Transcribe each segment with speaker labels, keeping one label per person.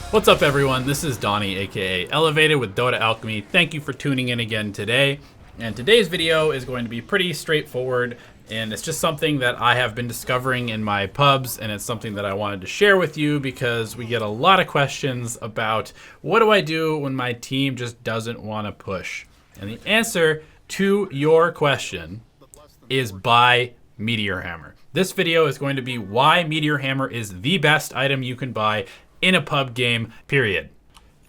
Speaker 1: What's up, everyone? This is Donnie, aka Elevated with Dota Alchemy. Thank you for tuning in again today. And today's video is going to be pretty straightforward, and it's just something that I have been discovering in my pubs, and it's something that I wanted to share with you because we get a lot of questions about what do I do when my team just doesn't want to push? And the answer to your question is buy Meteor Hammer. This video is going to be why Meteor Hammer is the best item you can buy in a pub game, period.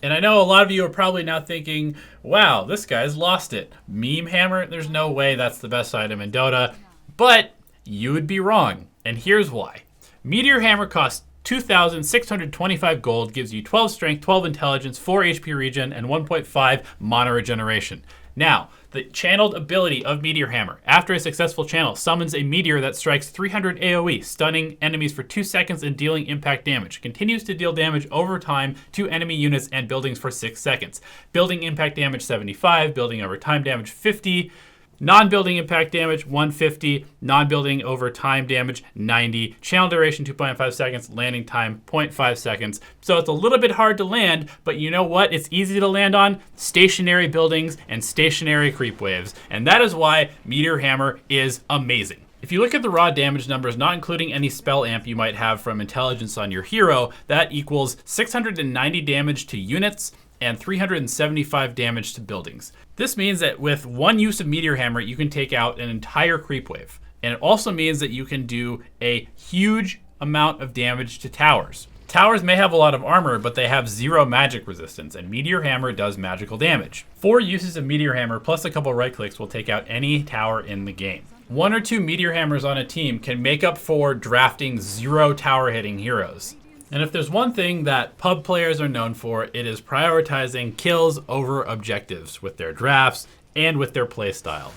Speaker 1: And I know a lot of you are probably now thinking, wow, this guy's lost it. Meme Hammer? There's no way that's the best item in Dota. But you would be wrong, and here's why. Meteor Hammer costs 2,625 gold, gives you 12 strength, 12 intelligence, 4 HP regen, and 1.5 mana regeneration. Now, the channeled ability of Meteor Hammer. After a successful channel, summons a meteor that strikes 300 AoE, stunning enemies for 2 seconds and dealing impact damage. Continues to deal damage over time to enemy units and buildings for 6 seconds. Building impact damage 75, building over time damage 50, non-building impact damage 150, non-building over time damage 90, channel duration 2.5 seconds, landing time 0.5 seconds. So it's a little bit hard to land, but you know what? It's easy to land on stationary buildings and stationary creep waves. And that is why Meteor Hammer is amazing. If you look at the raw damage numbers, not including any spell amp you might have from intelligence on your hero, that equals 690 damage to units and 375 damage to buildings. This means that with one use of Meteor Hammer, you can take out an entire creep wave. And it also means that you can do a huge amount of damage to towers. Towers may have a lot of armor, but they have 0 magic resistance, and Meteor Hammer does magical damage. 4 uses of Meteor Hammer plus a couple right clicks will take out any tower in the game. 1 or 2 Meteor Hammers on a team can make up for drafting 0 tower hitting heroes. And if there's one thing that pub players are known for, it is prioritizing kills over objectives with their drafts and with their playstyle.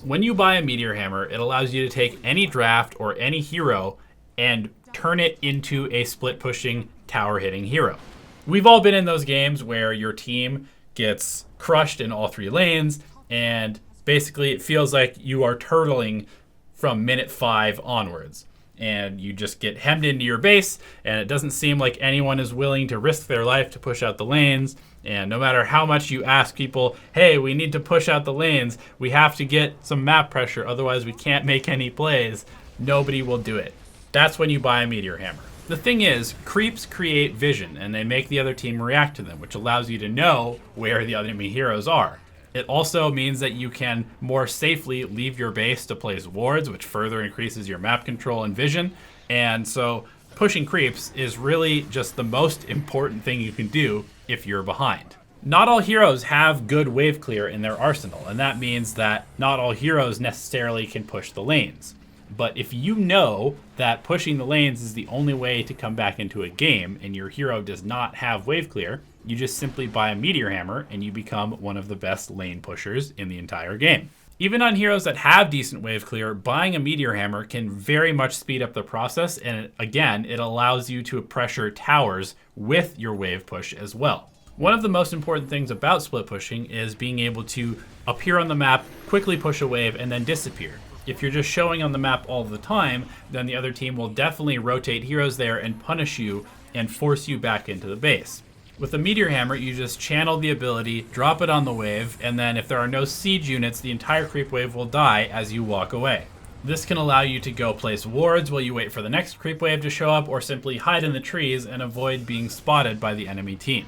Speaker 1: When you buy a Meteor Hammer, it allows you to take any draft or any hero and turn it into a split pushing tower hitting hero. We've all been in those games where your team gets crushed in all 3 lanes, and basically it feels like you are turtling from minute 5 onwards. And you just get hemmed into your base, and it doesn't seem like anyone is willing to risk their life to push out the lanes. And no matter how much you ask people, hey, we need to push out the lanes, we have to get some map pressure, otherwise we can't make any plays, nobody will do it. That's when you buy a Meteor Hammer. The thing is, creeps create vision, and they make the other team react to them, which allows you to know where the enemy heroes are. It also means that you can more safely leave your base to place wards, which further increases your map control and vision. And so pushing creeps is really just the most important thing you can do if you're behind. Not all heroes have good wave clear in their arsenal, and that means that not all heroes necessarily can push the lanes. But if you know that pushing the lanes is the only way to come back into a game and your hero does not have wave clear, you just simply buy a Meteor Hammer and you become one of the best lane pushers in the entire game. Even on heroes that have decent wave clear, buying a Meteor Hammer can very much speed up the process, and again, it allows you to pressure towers with your wave push as well. One of the most important things about split pushing is being able to appear on the map, quickly push a wave, and then disappear. If you're just showing on the map all the time, then the other team will definitely rotate heroes there and punish you and force you back into the base. With the Meteor Hammer, you just channel the ability, drop it on the wave, and then if there are no siege units, the entire creep wave will die as you walk away. This can allow you to go place wards while you wait for the next creep wave to show up, or simply hide in the trees and avoid being spotted by the enemy team.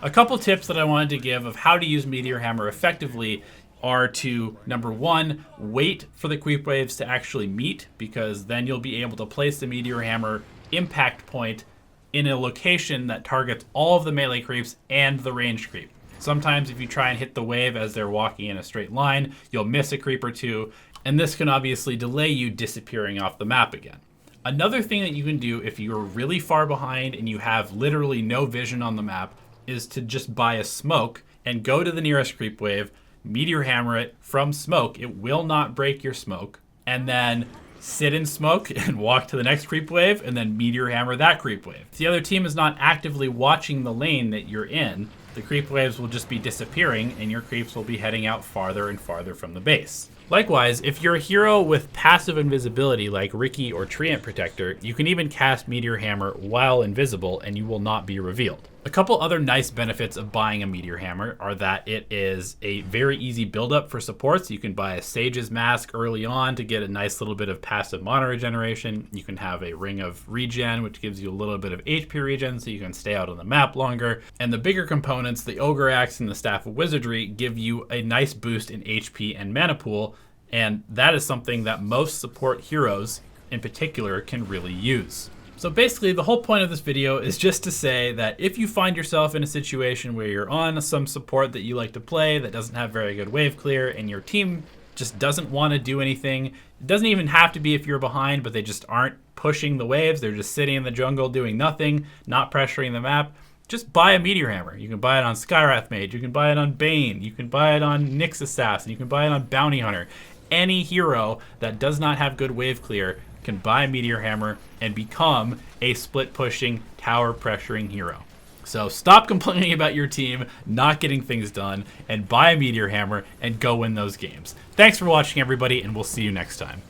Speaker 1: A couple tips that I wanted to give of how to use Meteor Hammer effectively are to, number 1, wait for the creep waves to actually meet, because then you'll be able to place the Meteor Hammer impact point in a location that targets all of the melee creeps and the ranged creep. Sometimes if you try and hit the wave as they're walking in a straight line, you'll miss a creep or 2, and this can obviously delay you disappearing off the map again. Another thing that you can do if you're really far behind and you have literally no vision on the map is to just buy a smoke and go to the nearest creep wave, Meteor Hammer it from smoke. It will not break your smoke, and then sit in smoke and walk to the next creep wave, and then meteor hammer that creep wave. If the other team is not actively watching the lane that you're in, the creep waves will just be disappearing and your creeps will be heading out farther and farther from the base. Likewise, if you're a hero with passive invisibility like Riki or Treant Protector, you can even cast Meteor Hammer while invisible and you will not be revealed. A couple other nice benefits of buying a Meteor Hammer are that it is a very easy buildup for supports. You can buy a Sage's Mask early on to get a nice little bit of passive mana regeneration. You can have a Ring of Regen, which gives you a little bit of HP regen so you can stay out on the map longer. And the bigger components, the Ogre Axe and the Staff of Wizardry, give you a nice boost in HP and mana pool. And that is something that most support heroes in particular can really use. So basically the whole point of this video is just to say that if you find yourself in a situation where you're on some support that you like to play that doesn't have very good wave clear and your team just doesn't want to do anything, it doesn't even have to be if you're behind, but they just aren't pushing the waves, they're just sitting in the jungle doing nothing, not pressuring the map, just buy a Meteor Hammer. You can buy it on Skywrath Mage, you can buy it on Bane, you can buy it on Nyx Assassin, you can buy it on Bounty Hunter. Any hero that does not have good wave clear can buy a Meteor Hammer and become a split pushing, tower pressuring hero. So stop complaining about your team not getting things done and buy a Meteor Hammer and go win those games. Thanks for watching, everybody, and we'll see you next time.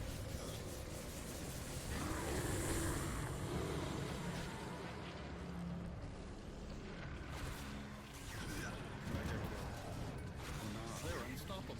Speaker 2: They're unstoppable.